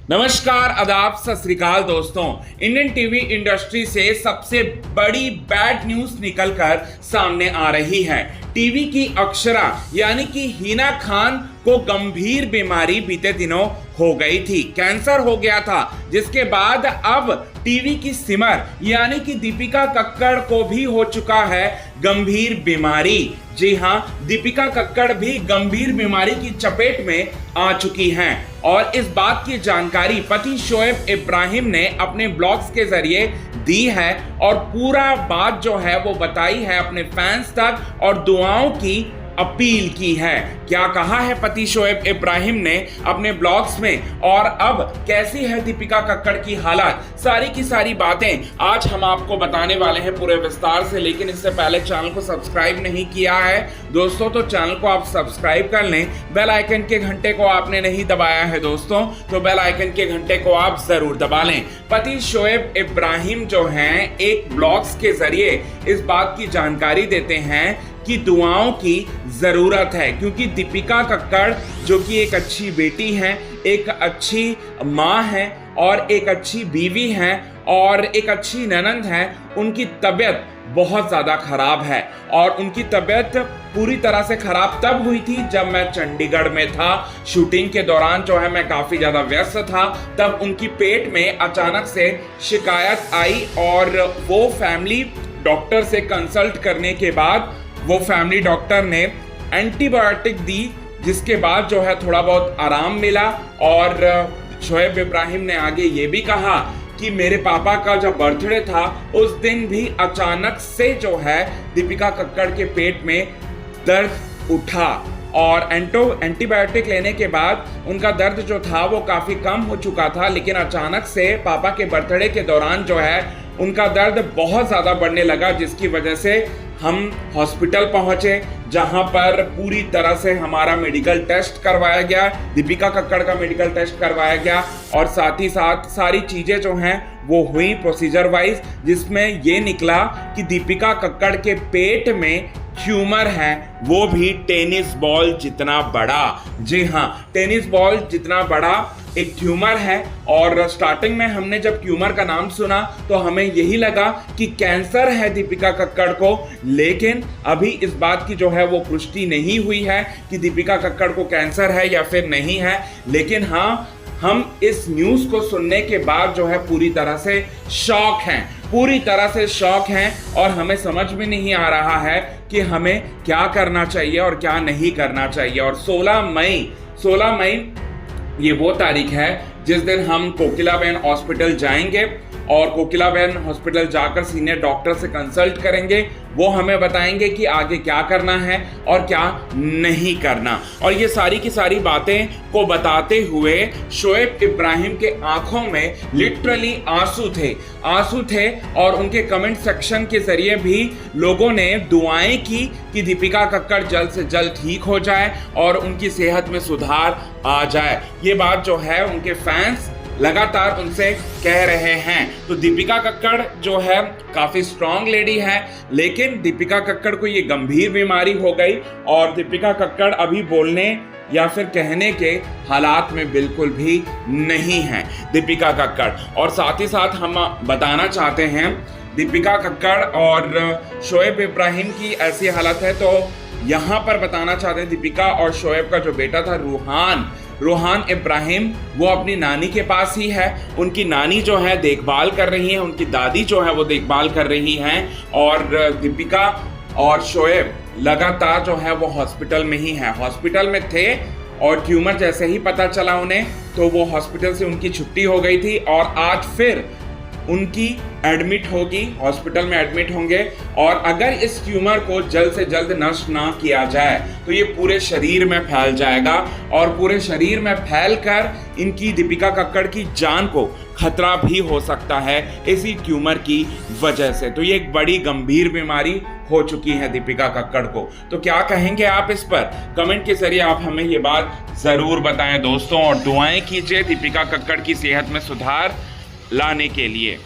नमस्कार, आदाब, सत श्री अकाल दोस्तों। इंडियन टीवी इंडस्ट्री से सबसे बड़ी बैड न्यूज निकलकर सामने आ रही है। टीवी की अक्षरा यानी कि हिना खान को गंभीर बीमारी बीते दिनों हो गई थी, कैंसर हो गया था, जिसके बाद अब टीवी की सिमर यानी कि दीपिका कक्कड़ को भी हो चुका है गंभीर बीमारी। जी हां, दीपिका कक्कड़ भी गंभीर बीमारी की चपेट में आ चुकी हैं और इस बात की जानकारी पति शोएब इब्राहिम ने अपने ब्लॉग्स के जरिए दी है और पूरा बात जो है वो बताई है अपने फैंस तक और दुआओं की अपील की है। क्या कहा है पति शोएब इब्राहिम ने अपने ब्लॉग्स में और अब कैसी है दीपिका कक्कड़ की हालत, सारी की सारी बातें आज हम आपको बताने वाले हैं पूरे विस्तार से। लेकिन इससे पहले चैनल को सब्सक्राइब नहीं किया है दोस्तों तो चैनल को आप सब्सक्राइब कर लें। बेल आइकन के घंटे को आपने नहीं दबाया है दोस्तों तो बेल आइकन के घंटे को आप जरूर दबा लें। पति शोएब इब्राहिम जो हैं एक ब्लॉग्स के जरिए इस बात की जानकारी देते हैं कि दुआओं की जरूरत है, क्योंकि दीपिका कक्कड़ जो कि एक अच्छी बेटी हैं, एक अच्छी माँ है और एक अच्छी बीवी हैं और एक अच्छी ननंद है, उनकी तबीयत बहुत ज़्यादा खराब है। और उनकी तबीयत पूरी तरह से खराब तब हुई थी जब मैं चंडीगढ़ में था। शूटिंग के दौरान जो है मैं काफ़ी ज़्यादा व्यस्त था, तब उनकी पेट में अचानक से शिकायत आई और वो फैमिली डॉक्टर से कंसल्ट करने के बाद वो फैमिली डॉक्टर ने एंटीबायोटिक दी, जिसके बाद जो है थोड़ा बहुत आराम मिला। और शोएब इब्राहिम ने आगे ये भी कहा कि मेरे पापा का जब बर्थडे था उस दिन भी अचानक से जो है दीपिका कक्कड़ के पेट में दर्द उठा और एंटीबायोटिक लेने के बाद उनका दर्द जो था वो काफ़ी कम हो चुका था, लेकिन अचानक से पापा के बर्थडे के दौरान जो है उनका दर्द बहुत ज़्यादा बढ़ने लगा, जिसकी वजह से हम हॉस्पिटल पहुंचे जहां पर पूरी तरह से हमारा मेडिकल टेस्ट करवाया गया, दीपिका कक्कड़ का मेडिकल टेस्ट करवाया गया और साथ ही साथ सारी चीज़ें जो हैं वो हुई प्रोसीजर वाइज, जिसमें ये निकला कि दीपिका कक्कड़ के पेट में ट्यूमर है, वो भी टेनिस बॉल जितना बड़ा। जी हाँ, टेनिस बॉल जितना बड़ा एक ट्यूमर है। और स्टार्टिंग में हमने जब ट्यूमर का नाम सुना तो हमें यही लगा कि कैंसर है दीपिका कक्कड़ को, लेकिन अभी इस बात की जो है वो पुष्टि नहीं हुई है कि दीपिका कक्कड़ को कैंसर है या फिर नहीं है। लेकिन हाँ, हम इस न्यूज़ को सुनने के बाद जो है पूरी तरह से शॉक हैं, पूरी तरह से शॉक हैं और हमें समझ में नहीं आ रहा है कि हमें क्या करना चाहिए और क्या नहीं करना चाहिए। और 16 मई ये वो तारीख है जिस दिन हम कोकिलाबेन हॉस्पिटल जाएंगे और कोकिलाबेन हॉस्पिटल जाकर सीनियर डॉक्टर से कंसल्ट करेंगे। वो हमें बताएंगे कि आगे क्या करना है और क्या नहीं करना। और ये सारी की सारी बातें को बताते हुए शोएब इब्राहिम के आंखों में लिटरली आंसू थे और उनके कमेंट सेक्शन के जरिए भी लोगों ने दुआएं की कि दीपिका कक्कड़ जल्द से जल्द ठीक हो जाए और उनकी सेहत में सुधार आ जाए। ये बात जो है उनके फैंस लगातार उनसे कह रहे हैं। तो दीपिका कक्कड़ जो है काफ़ी स्ट्रांग लेडी है, लेकिन दीपिका कक्कड़ को ये गंभीर बीमारी हो गई और दीपिका कक्कड़ अभी बोलने या फिर कहने के हालात में बिल्कुल भी नहीं है दीपिका कक्कड़। और साथ ही साथ हम बताना चाहते हैं दीपिका कक्कड़ और शोएब इब्राहिम की ऐसी हालत है तो यहाँ पर बताना चाहते हैं दीपिका और शोएब का जो बेटा था रूहान इब्राहिम, वो अपनी नानी के पास ही है। उनकी नानी जो है देखभाल कर रही है, उनकी दादी जो है वो देखभाल कर रही हैं और दीपिका और शोएब लगातार जो है वो हॉस्पिटल में ही है। हॉस्पिटल में थे और ट्यूमर जैसे ही पता चला उन्हें तो वो हॉस्पिटल से उनकी छुट्टी हो गई थी और आज फिर उनकी एडमिट होगी, हॉस्पिटल में एडमिट होंगे। और अगर इस ट्यूमर को जल्द से जल्द नष्ट ना किया जाए तो ये पूरे शरीर में फैल जाएगा और पूरे शरीर में फैलकर इनकी दीपिका कक्कड़ की जान को खतरा भी हो सकता है इसी ट्यूमर की वजह से। तो ये एक बड़ी गंभीर बीमारी हो चुकी है दीपिका कक्कड़ को। तो क्या कहेंगे आप इस पर? कमेंट के जरिए आप हमें ये बात जरूर बताएं दोस्तों और दुआएं कीजिए दीपिका कक्कड़ की सेहत में सुधार लाने के लिए।